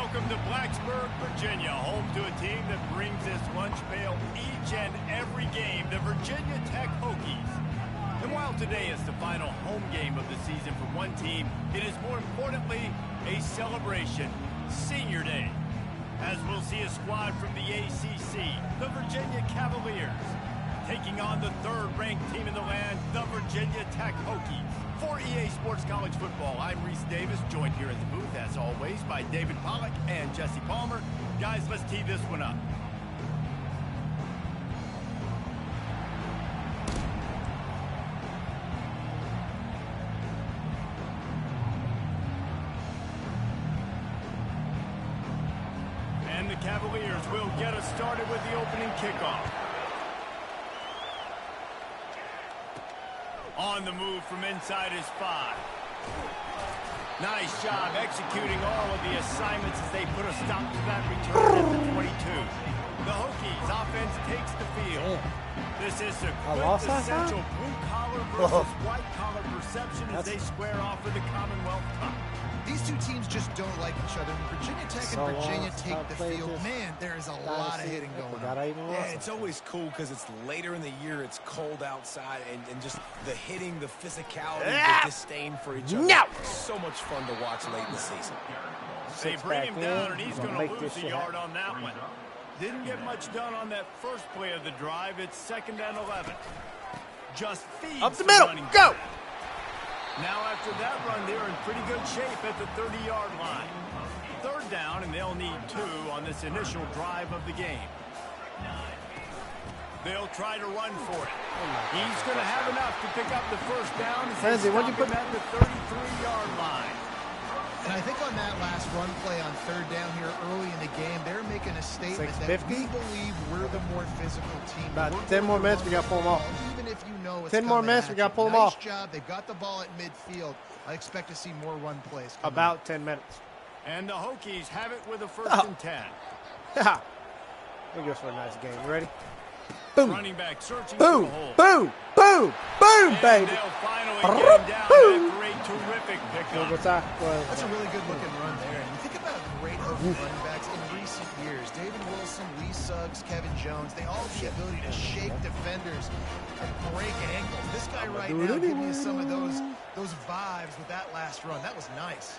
Welcome to Blacksburg, Virginia, home to a team that brings this lunch pail each and every game, the Virginia Tech Hokies. And while today is the final home game of the season for one team, it is more importantly a celebration, Senior Day, as we'll see a squad from the ACC, the Virginia Cavaliers, taking on the third-ranked team in the land, the Virginia Tech Hokies. For EA Sports College Football, I'm Reese Davis, joined here at the booth, as always, by David Pollack and Jesse Palmer. Guys, let's tee this one up. And the Cavaliers will get us started with the opening kickoff. On the move from inside his 5. Nice job executing all of the assignments as they put a stop to that return at the 22. The Hokies offense takes the field. This is a quintessential blue-collar versus white-collar perception as they square off with the Commonwealth Cup. These two teams just don't like each other. When Virginia Tech and Virginia take the field, man, there is a lot of hitting going on. Yeah, it's always cool because it's later in the year, it's cold outside, and just the hitting, the physicality, the disdain for each other. So much fun to watch late in the season. They bring him down, and he's going to lose a yard on that one. Didn't get much done on that first play of the drive. It's 2nd and 11. Just feeds up the middle. Go! Now after that run, they're in pretty good shape at the 30-yard line. 3rd down, and they'll need 2 on this initial drive of the game. They'll try to run for it. He's going to have enough to pick up the 1st down as they stop him at the 33-yard line. And I think on that last run play on 3rd down here early in the game, they're making a statement that we believe we're the more physical team. About 10 more minutes, we got to pull them off. Even if you know it's 10 more minutes, we got to pull them off. Nice job. They've got the ball at midfield. I expect to see more run plays. About 10 minutes. And the Hokies have it with a 1st and 10. Yeah. We'll go for a nice game. You ready? Boom. Running back searching boom. for the hole. Boom. Boom. Boom, and baby. They'll finally get him down after a terrific pickup. That's a really good-looking run there. And you think about great Hokie running backs in recent years. David Wilson, Lee Suggs, Kevin Jones, they all have the ability to shake defenders and break ankles. This guy right now giving you some of those vibes with that last run. That was nice.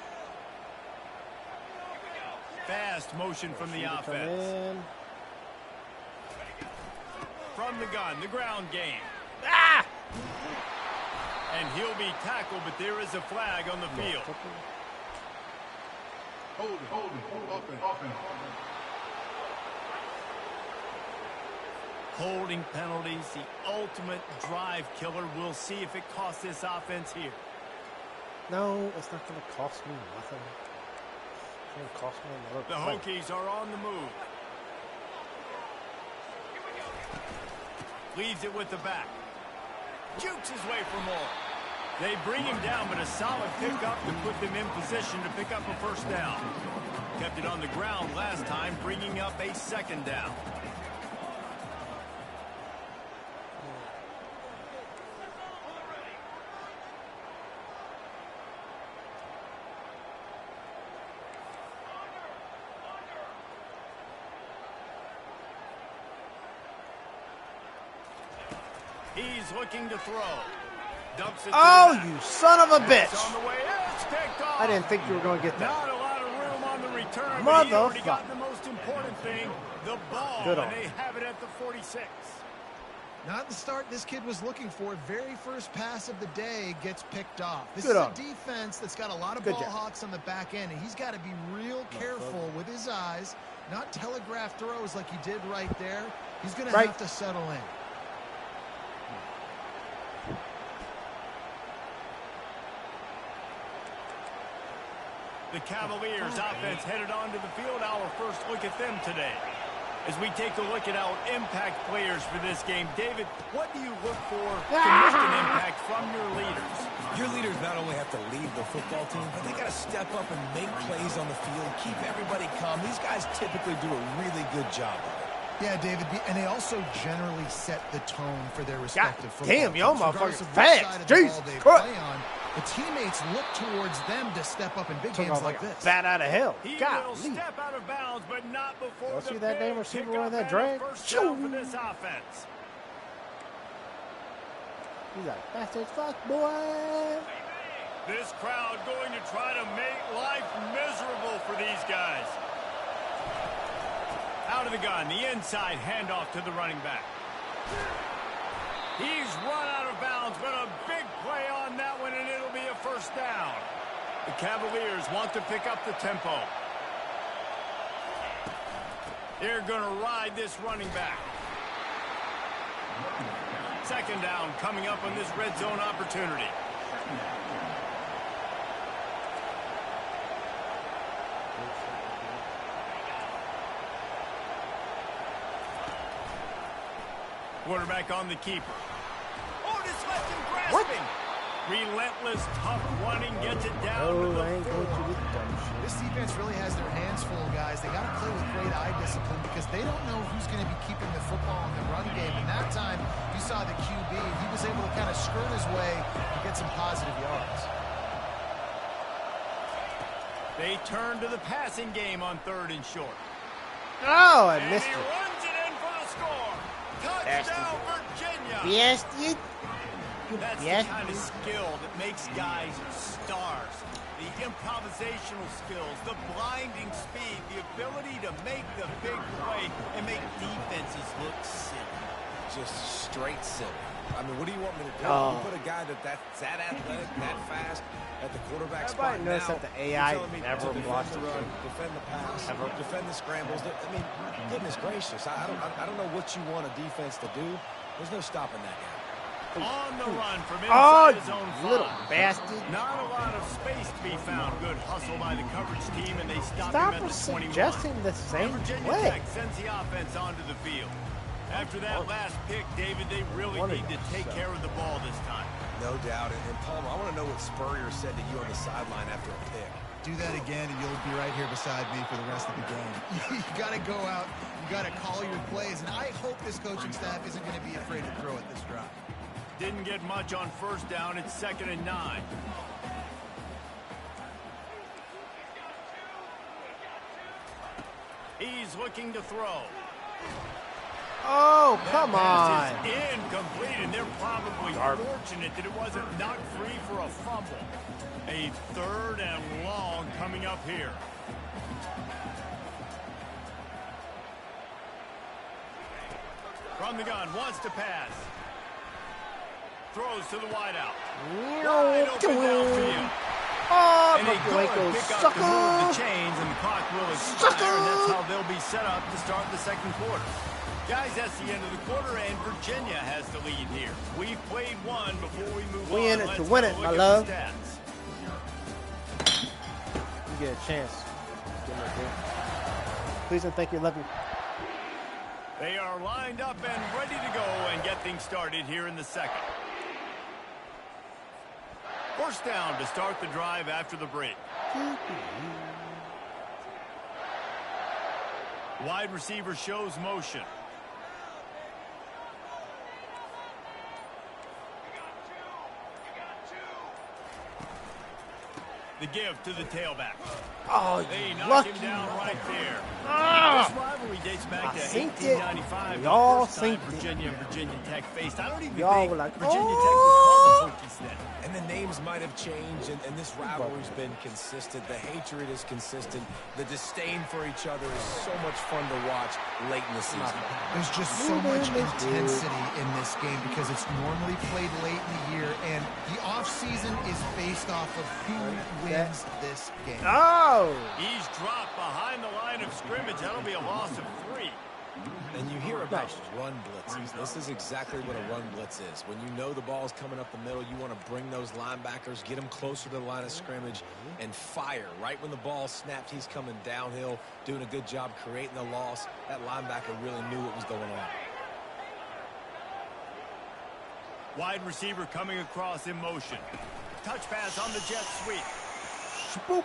Fast motion from the offense. From the gun, the ground game. And he'll be tackled, but there is a flag on the field. Hold it. Holding penalties, the ultimate drive killer. We'll see if it costs this offense here. No, it's not going to cost me nothing. It's going to cost me another play. The Hokies are on the move. Leaves it with the back. Jukes his way for more. They bring him down, but a solid pickup to put them in position to pick up a 1st down. Kept it on the ground last time, bringing up a 2nd down. He's looking to throw. Dumps it you son of a bitch. On the way. I didn't think you were going to get that. Not a lot of room on the return, but he already got the most important thing, the ball, and they have it at the 46. Not the start this kid was looking for. Very first pass of the day gets picked off. This is a defense that's got a lot of ball hawks on the back end, and he's got to be real careful with his eyes, not telegraph throws like he did right there. He's going to have to settle in. The Cavaliers offense headed onto the field. Our first look at them today. As we take a look at our impact players for this game, David, what do you look for to make an impact from your leaders? Your leaders not only have to lead the football team, but they got to step up and make plays on the field, keep everybody calm. These guys typically do a really good job of it. Yeah, David, and they also generally set the tone for their respective football teams. Damn, y'all motherfuckers fast. Jesus Christ. The teammates look towards them to step up in big games like this. Bat out of hell. He God, will step out of bounds, but not before y'all the see that damn big receiver pickup running that and a drag? first down for this offense. He's like, fast as fuck, boy. This crowd going to try to make life miserable for these guys. Out of the gun, the inside handoff to the running back. He's run out of bounds, but a big play on that one, and it'll be a first down. The Cavaliers want to pick up the tempo. They're going to ride this running back. Second down coming up on this red zone opportunity. Quarterback on the keeper. Oh, this left him grasping. Relentless, tough running gets it down to the 4. This defense really has their hands full, guys. They got to play with great eye discipline because they don't know who's going to be keeping the football in the run game. And that time, you saw the QB. He was able to kind of skirt his way and get some positive yards. They turn to the passing game on 3rd and short. Oh, I And missed he it. runs it in for the score. Touchdown, Virginia. Bastard. That's the kind of skill that makes guys stars. The improvisational skills, the blinding speed, the ability to make the big play and make defenses look silly. Just straight silly. I mean, what do you want me to do? Oh. You put a guy that's that athletic, that fast, at the quarterback Everybody spot knows now. that the AI you're telling me never to blocks defend the run, defend the pass, defend the scrambles. I mean, goodness gracious. I don't know what you want a defense to do. There's no stopping that guy. On the run from Oh, inside his own you little 5. bastard. Not a lot of space to be found. Good hustle by the coverage team, and they stop Stop him at the 21. suggesting the same Virginia play. Tech sends the offense onto the field. After that last pick, David, they really need to take care of the ball this time. No doubt. And Palmer, I want to know what Spurrier said to you on the sideline after a pick. Do that again, and you'll be right here beside me for the rest of the game. You got to go out. You got to call your plays, and I hope this coaching staff isn't going to be afraid to throw at this drive. Didn't get much on first down. It's 2nd and 9. He's looking to throw. Oh, come That pass on. is incomplete, and they're probably fortunate that it wasn't knocked free for a fumble. A 3rd and long coming up here. From the gun, wants to pass. Throws to the wideout. Wide open downfield. Oh, And a good Waco pickup to move the sucker. chains, and the clock will expire, and that's how they'll be set up to start the 2nd quarter. Guys, that's the end of the quarter, and Virginia has the lead here. We've played one before we move on. We in it Let's to win go it, look my at the love. stats. You get a chance. Please and thank you. Love you. They are lined up and ready to go and get things started here in the 2nd. First down to start the drive after the break. Wide receiver shows motion. The give to the tailback. Oh, They you knock lucky. him down right there. Ah! This rivalry dates back to synced it. 1895. Y'all the first time synced it. Virginia and Virginia Tech faced. I don't even Y'all think were like, Virginia oh! Tech was called the Hokies then. And the names might have changed, and this rivalry's been consistent. The hatred is consistent. The disdain for each other is so much fun to watch late in the season. There's just so much intensity in this game because it's normally played late in the year, and the offseason is based off of who wins this game. Oh! He's dropped behind the line of scrimmage. That'll be a loss of 3. And you hear about run blitzes. This is exactly what a run blitz is. When you know the ball's coming up the middle, you want to bring those linebackers, get them closer to the line of scrimmage, and fire. Right when the ball snapped, he's coming downhill, doing a good job creating the loss. That linebacker really knew what was going on. Wide receiver coming across in motion. Touch pass on the jet sweep. Boop.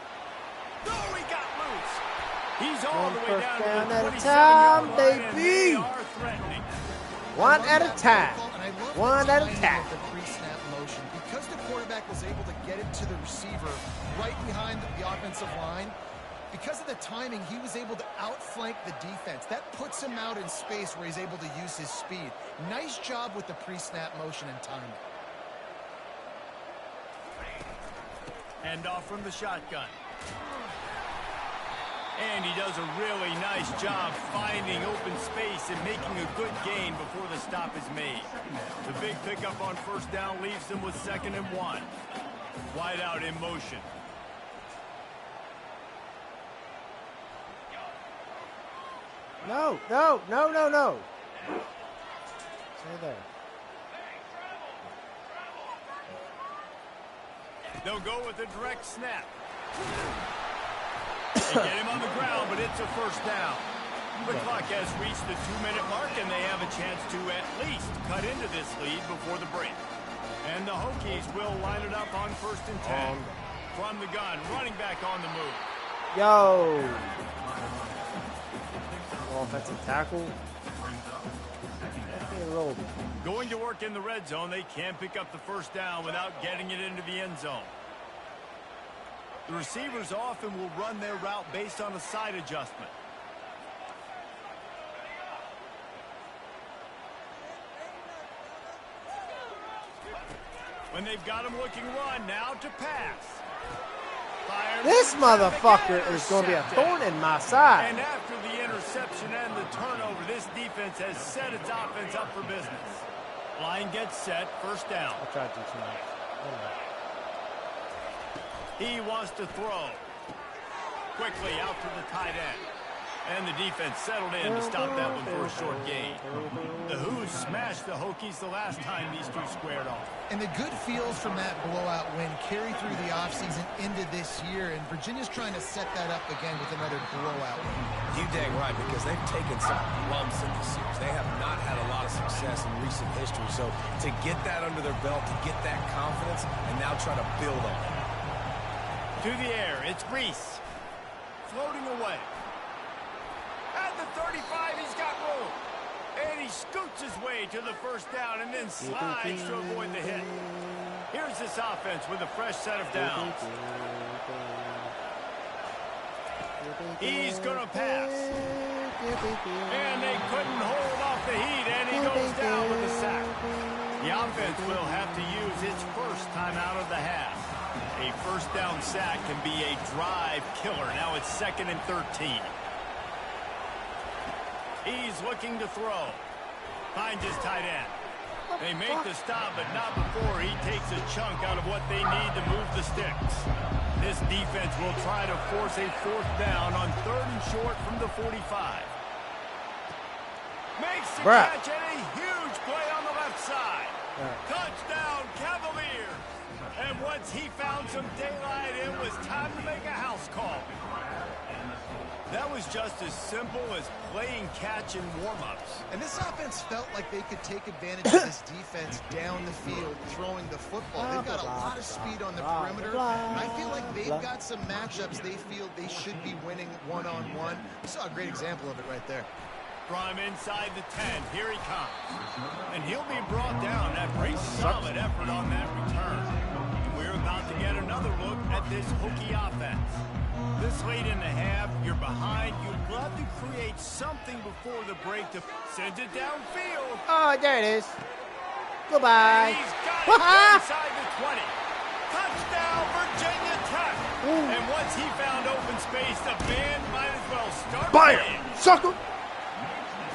Oh, he got loose. He's all the way First down down to the at a 27-yard time, line, and they baby. are threatening. One at a time. And And I love One the at a timing time. of the pre-snap motion. Because the quarterback was able to get it to the receiver right behind the offensive line, because of the timing, he was able to outflank the defense. That puts him out in space where he's able to use his speed. Nice job with the pre-snap motion and timing. Hand off from the shotgun. And he does a really nice job finding open space and making a good gain before the stop is made. The big pickup on first down leaves them with 2nd and 1. Wide out in motion. No, no, no, no, no. Stay there. They'll go with a direct snap. They get him on the ground, but it's a first down. The clock has reached the 2-minute mark, and they have a chance to at least cut into this lead before the break. And the Hokies will line it up on 1st and 10. From the gun, running back on the move. Yo. Offensive tackle. Going to work in the red zone, they can't pick up the first down without getting it into the end zone. The receivers often will run their route based on a side adjustment. When they've got him looking run, now to pass. Fires This motherfucker is going to be a thorn in my side. And after the interception and the turnover, this defense has set its offense up for business. Line gets set, first down. I'll try to do too much. He wants to throw. Quickly out to the tight end. And the defense settled in to stop that one for a short gain. The Who's smashed the Hokies the last time these two squared off. And the good feels from that blowout win carry through the offseason into this year, and Virginia's trying to set that up again with another blowout win. You dang right, because they've taken some lumps in this series. They have not had a lot of success in recent history, so to get that under their belt, to get that confidence, and now try to build on it. To the air, it's Reese. Floating away. At the 35, he's got room. And he scoots his way to the first down and then slides to avoid the hit. Here's this offense with a fresh set of downs. He's going to pass. And they couldn't hold off the heat, and he goes down with a sack. The offense will have to use its first time out of the half. A first down sack can be a drive killer. Now it's 2nd and 13. He's looking to throw. Finds his tight end. They make the stop, but not before he takes a chunk out of what they need to move the sticks. This defense will try to force a 4th down on 3rd and short from the 45. Makes the catch and a huge play on the left side. Touchdown, Cavaliers. And once he found some daylight, it was time to make a house call. That was just as simple as playing catch in warm-ups. And this offense felt like they could take advantage of this defense down the field, throwing the football. They've got a lot of speed on the perimeter. And I feel like they've got some matchups they feel they should be winning one-on-one. We saw a great example of it right there. From inside the 10, here he comes. And he'll be brought down after a solid effort on that return. We're about to get another look at this Hokie offense. This late in the half, you're behind. You'd love to create something before the break to send it downfield. Oh, there it is. Goodbye. And he's got it inside the 20. Touchdown, Virginia Tech. And once he found open space, the band might as well start playing. Sucker.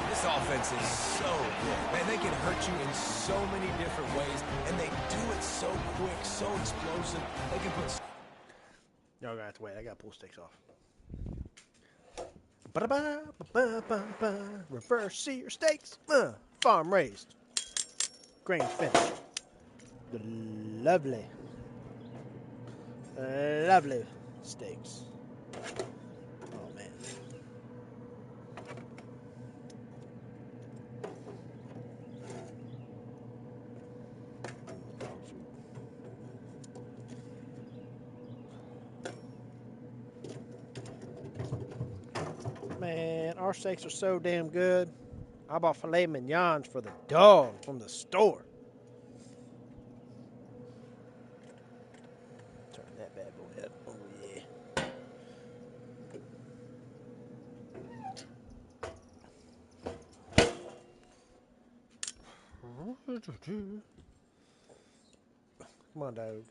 This offense is so good. Man, they can hurt you in so many different ways, and they do it so quick, so explosive. They can put... Y'all gonna have to wait. I gotta pull sticks off. Ba-da-ba-ba-ba-ba-ba. Reverse sear steaks. Farm raised. Grain finished. Lovely. Lovely steaks. Oh, man. Man, our steaks are so damn good. I bought filet mignons for the dog from the store. Turn that bad boy up. Oh, yeah. Come on, dogs.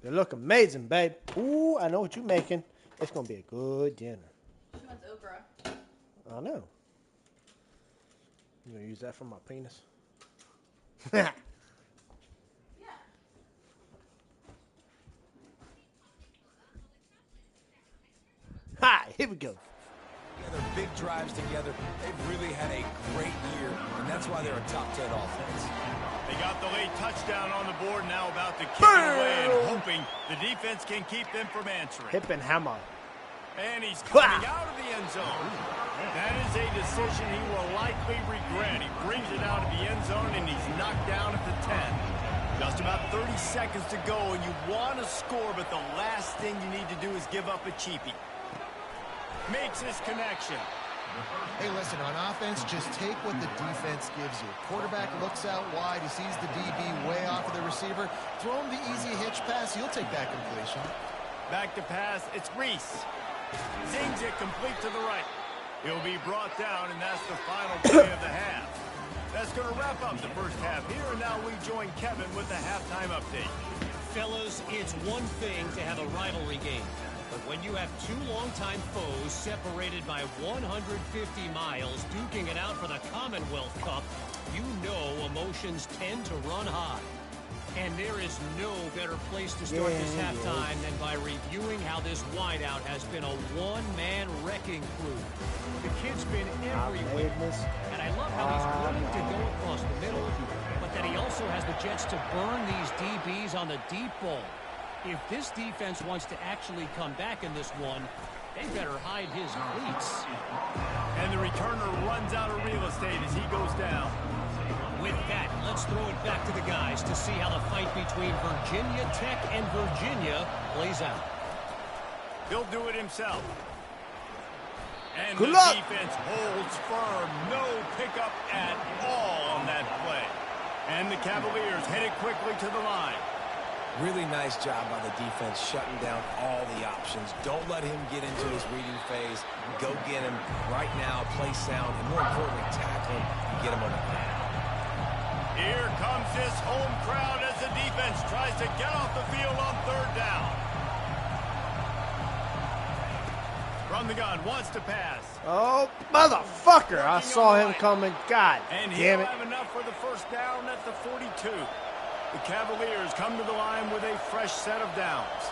They look amazing, babe. Ooh, I know what you're making. It's going to be a good dinner. She wants okra. I know. You going to use that for my penis? Yeah. Hi, here we go. Yeah, their big drives together. They've really had a great year, and that's why they're a top 10 offense. They got the late touchdown on the board, now about to kick it away and hoping the defense can keep them from answering. Hip and hammer. And he's coming out of the end zone. That is a decision he will likely regret. He brings it out of the end zone, and he's knocked down at the 10. Just about 30 seconds to go, and you want to score, but the last thing you need to do is give up a cheapie. Makes his connection. Hey, listen, on offense, just take what the defense gives you. Quarterback looks out wide. He sees the DB way off of the receiver. Throw him the easy hitch pass. He'll take that completion. Back to pass. It's Reese. Zings it complete to the right. He'll be brought down, and that's the final play of the half. That's going to wrap up the first half here, and now we join Kevin with the halftime update. Fellas, it's one thing to have a rivalry game. But when you have two longtime foes separated by 150 miles duking it out for the Commonwealth Cup, you know emotions tend to run high. And there is no better place to start this halftime than by reviewing how this wideout has been a one-man wrecking crew. The kid's been everywhere, and I love how he's willing to go across the middle, but that he also has the jets to burn these DBs on the deep ball. If this defense wants to actually come back in this one, they better hide his cleats. And the returner runs out of real estate as he goes down. With that, let's throw it back to the guys to see how the fight between Virginia Tech and Virginia plays out. He'll do it himself. And Good the luck. defense holds firm. No pickup at all on that play. And the Cavaliers headed quickly to the line. Really nice job by the defense shutting down all the options. Don't let him get into his reading phase. Go get him right now, play sound, and more importantly, tackle him and get him on the ground. Here comes this home crowd as the defense tries to get off the field on third down. From the gun, wants to pass. Oh, motherfucker. I saw him coming. God And damn he'll it. have enough for the first down at the 42. The Cavaliers come to the line with a fresh set of downs.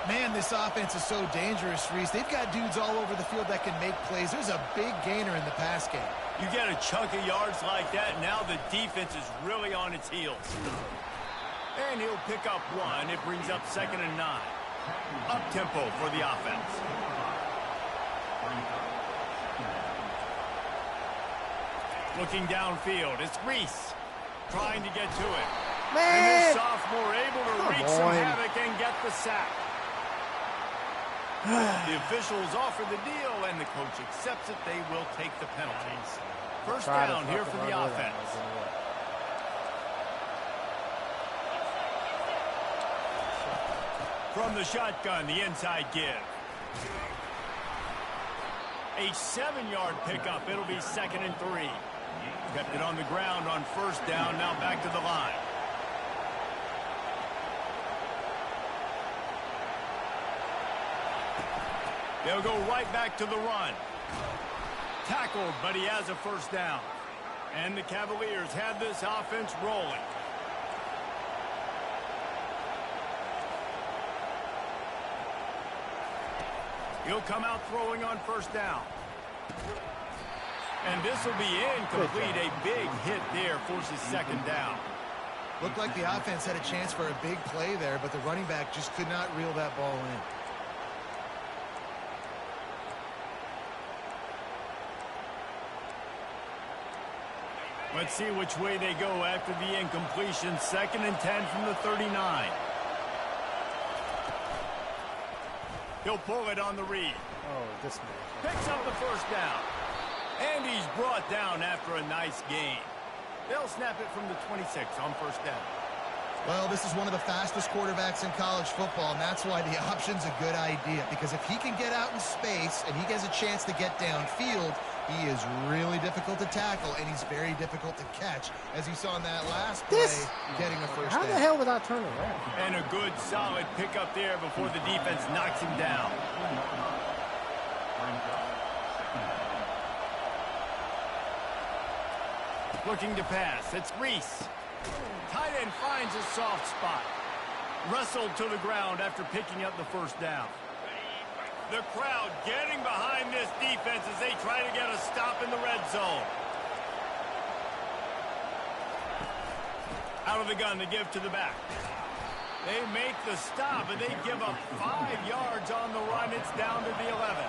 Man, this offense is so dangerous, Reese. They've got dudes all over the field that can make plays. There's a big gainer in the pass game. You get a chunk of yards like that, now the defense is really on its heels. And he'll pick up one. It brings up 2nd and 9. Up-tempo for the offense. Looking downfield, it's Reese trying to get to it. And Man. this sophomore able to wreak some havoc and get the sack. The officials offer the deal, and the coach accepts it. They will take the penalties. First down here for the offense. From the shotgun, the inside give. A 7-yard pickup. It'll be 2nd and 3. Kept it on the ground on first down. Now back to the line. They'll go right back to the run. Tackled, but he has a first down. And the Cavaliers have this offense rolling. He'll come out throwing on first down. And this will be incomplete. A big hit there forces 2nd down. Looked like the offense had a chance for a big play there, but the running back just could not reel that ball in. Let's see which way they go after the incompletion. 2nd and 10 from the 39. He'll pull it on the read. Oh, this man. Picks up the first down. And he's brought down after a nice gain. They'll snap it from the 26 on 1st down. Well, this is one of the fastest quarterbacks in college football, and that's why the option's a good idea. Because if he can get out in space and he gets a chance to get downfield, he is really difficult to tackle, and he's very difficult to catch, as you saw in that last play, getting a first down. How the hell was I turning around? And a good, solid pickup there before the defense knocks him down. Looking to pass. It's Reese. Tight end finds a soft spot. Wrestled to the ground after picking up the first down. The crowd getting behind this defense as they try to get a stop in the red zone. Out of the gun to give to the back. They make the stop, and they give up 5 yards on the run. It's down to the 11.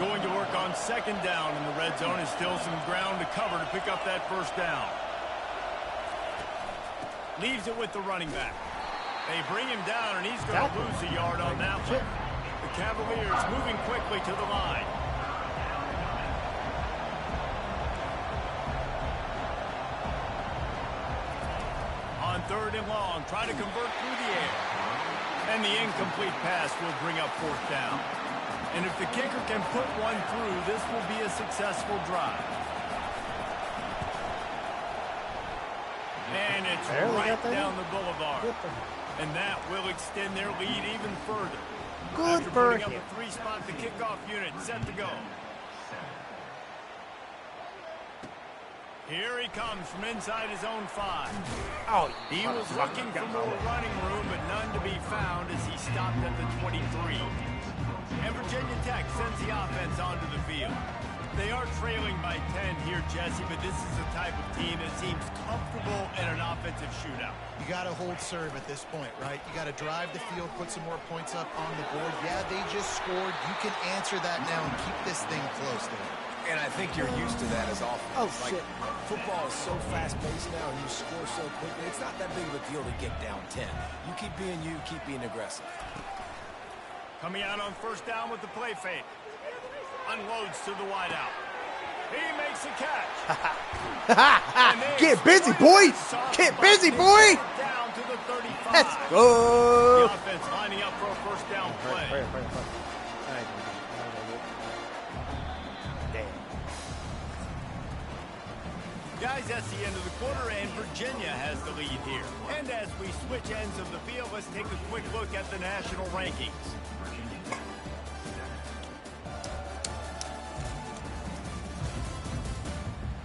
Going to work on 2nd down in the red zone is still some ground to cover to pick up that first down. Leaves it with the running back. They bring him down, and he's going to lose a yard on that one. The Cavaliers moving quickly to the line. On 3rd and long, try to convert through the air. And the incomplete pass will bring up 4th down. And if the kicker can put one through, this will be a successful drive. And it's right down the boulevard. And that will extend their lead even further. Good After for putting him. up a 3-spot, the kickoff unit set to go. Here he comes from inside his own 5. Oh, He was looking for more running room, but none to be found as he stopped at the 23. And Virginia Tech sends the offense onto the field. They are trailing by 10 here, Jesse, but this is the type of team that seems comfortable in an offensive shootout. You got to hold serve at this point, right? You got to drive the field, put some more points up on the board. Yeah, they just scored. You can answer that now and keep this thing close there. And I think you're used to that as offense. Oh, shit. Football is so fast-paced now, and you score so quickly. It's not that big of a deal to get down 10. You keep being aggressive. Coming out on 1st down with the play fake. Unloads to the wideout. He makes a catch. Get busy, boy. Get busy, boy. Down to the 35. Let's go. The offense lining up for a 1st down play. Guys, that's the end of the quarter, and Virginia has the lead here. And as we switch ends of the field, let's take a quick look at the national rankings.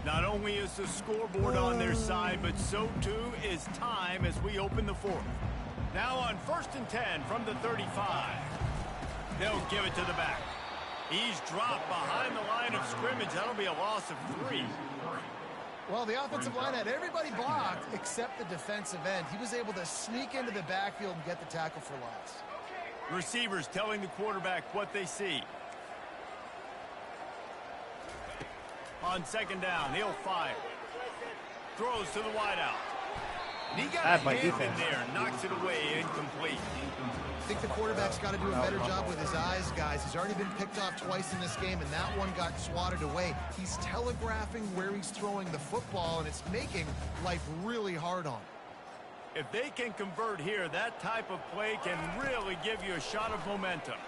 Not only is the scoreboard on their side, but so too is time as we open the 4th. Now on 1st and 10 from the 35. They'll give it to the back. He's dropped behind the line of scrimmage. That'll be a loss of 3. Well, the offensive line had everybody blocked except the defensive end. He was able to sneak into the backfield and get the tackle for loss. Receivers telling the quarterback what they see. On 2nd down, he'll fire. Throws to the wideout. He got a hand in there, knocks it away, incomplete. I think the quarterback's got to do a better job with his eyes, guys. He's already been picked off twice in this game, and that one got swatted away. He's telegraphing where he's throwing the football, and it's making life really hard on him. If they can convert here, that type of play can really give you a shot of momentum.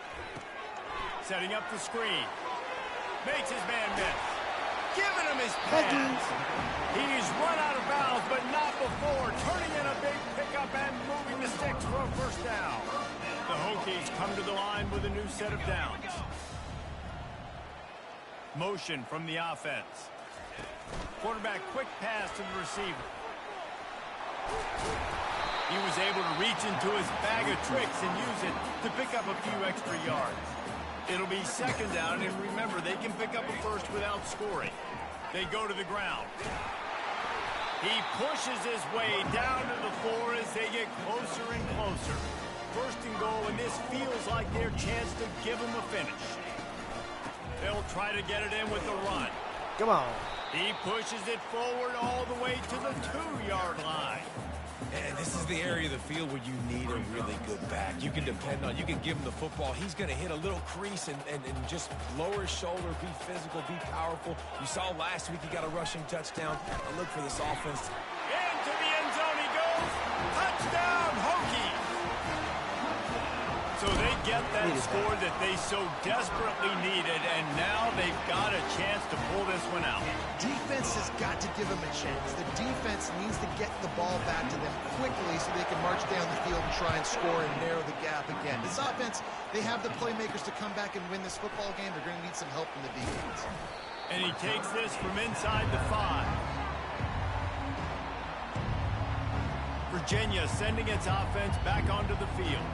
Setting up the screen. Makes his man miss. Giving him his pass. He's run out of bounds, but not before. Turning in a big pickup and moving the sticks for a 1st down. The Hokies come to the line with a new set of downs. Motion from the offense. Quarterback quick pass to the receiver. He was able to reach into his bag of tricks and use it to pick up a few extra yards. It'll be 2nd down, and remember, they can pick up a 1st without scoring. They go to the ground. He pushes his way down to the 4 as they get closer and closer. 1st and goal, and this feels like their chance to give them a finish. They'll try to get it in with the run. Come on. He pushes it forward all the way to the 2-yard line. And this is the area of the field where you need a really good back. You can depend on, you can give him the football. He's going to hit a little crease and just lower his shoulder, be physical, be powerful. You saw last week he got a rushing touchdown. I look for this offense. Into the end zone he goes. Touchdown, Hokies. So they get that score that they so desperately needed, and now they've got a chance to pull this one out. Defense has got to give them a chance. The defense needs to get the ball back to them quickly so they can march down the field and try and score and narrow the gap again. This offense, they have the playmakers to come back and win this football game. They're going to need some help from the defense. And he takes this from inside the 5. Virginia sending its offense back onto the field.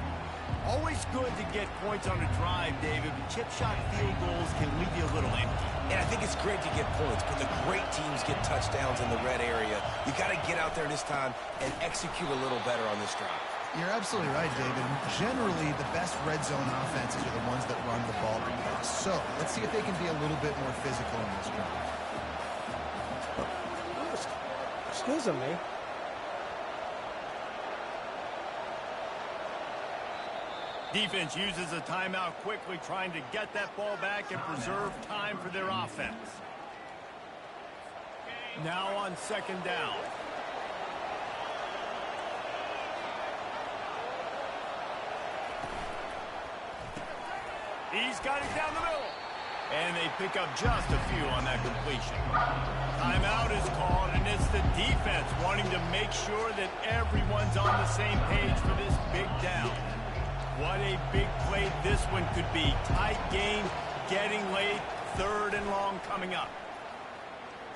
Always good to get points on a drive, David, but chip shot field goals can leave you a little empty. And I think it's great to get points, but the great teams get touchdowns in the red area. You got to get out there this time and execute a little better on this drive. You're absolutely right, David. Generally, the best red zone offenses are the ones that run the ball the best. So let's see if they can be a little bit more physical in this drive. Excuse me. Defense uses a timeout quickly, trying to get that ball back and preserve time for their offense. Now on second down. He's got it down the middle. And they pick up just a few on that completion. Timeout is called, and it's the defense wanting to make sure that everyone's on the same page for this big down. What a big play this one could be. Tight game, getting late, 3rd and long coming up.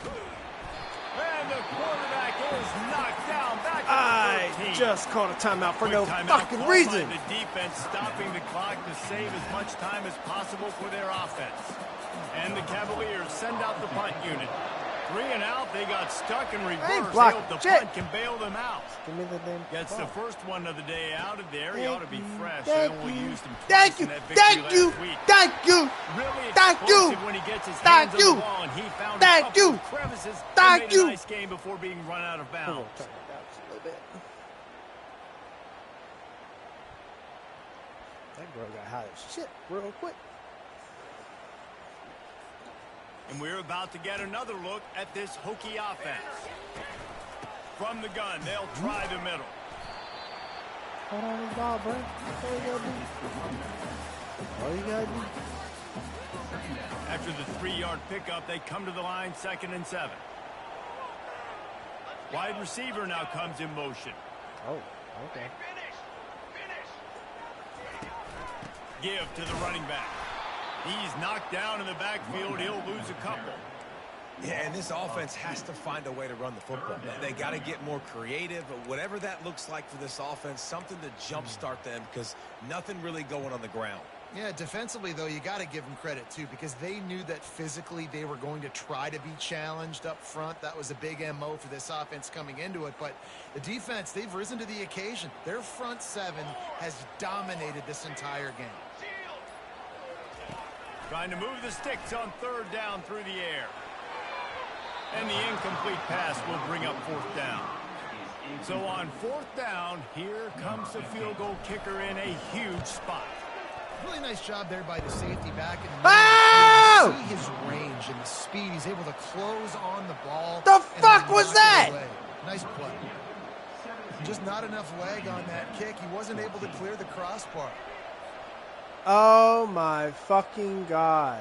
And the quarterback is knocked down back at the 13. I just called a timeout for no Timeout fucking called reason. by the defense stopping the clock to save as much time as possible for their offense. And the Cavaliers send out the punt unit. 3 and out, they got stuck in reverse. They hope the punt can bail them out. Give me the damn Gets the first one of the day out of there. He ought to be fresh. Thank They only you. used him Thank twice you. in that victory Thank you. last week. Thank you. Really Thank you. explosive when he gets his Thank hands you. on the ball, and he found Thank a couple you. of crevices Thank and made you. a nice game before being run out of bounds. Turn it down just a little bit. That girl got hot as shit real quick. And we're about to get another look at this Hokie offense. From the gun, they'll try the middle. Hold on the ball, bro. That's all you gotta do. All you gotta do. After the 3-yard pickup, they come to the line, 2nd and 7. Wide receiver now comes in motion. Oh, okay. Give to the running back. He's knocked down in the backfield. He'll lose a couple. Yeah, and this offense has to find a way to run the football. They got to get more creative, but whatever that looks like for this offense, something to jumpstart them because nothing really going on the ground. Yeah, defensively, though, you got to give them credit, too, because they knew that physically they were going to try to be challenged up front. That was a big MO for this offense coming into it. But the defense, they've risen to the occasion. Their front 7 has dominated this entire game. Trying to move the sticks on 3rd down through the air. And the incomplete pass will bring up 4th down. So on 4th down, here comes the field goal kicker in a huge spot. Really nice job there by the safety back in the middle. Oh! You see his range and the speed. He's able to close on the ball. The and fuck then was knock it that? away. Nice play. Just not enough leg on that kick. He wasn't able to clear the crossbar. Oh my fucking God.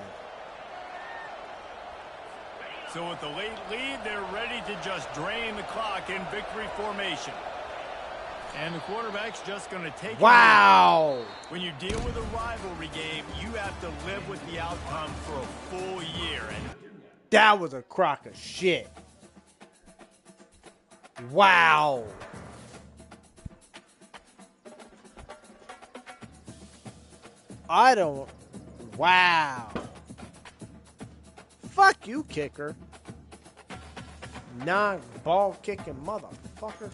So with the late lead, they're ready to just drain the clock in victory formation. And the quarterback's just going to take it. Wow. When you deal with a rivalry game, you have to live with the outcome for a full year. And That was a crock of shit. Wow. I don't. Wow. Fuck you, kicker. Non-ball kicking motherfucker.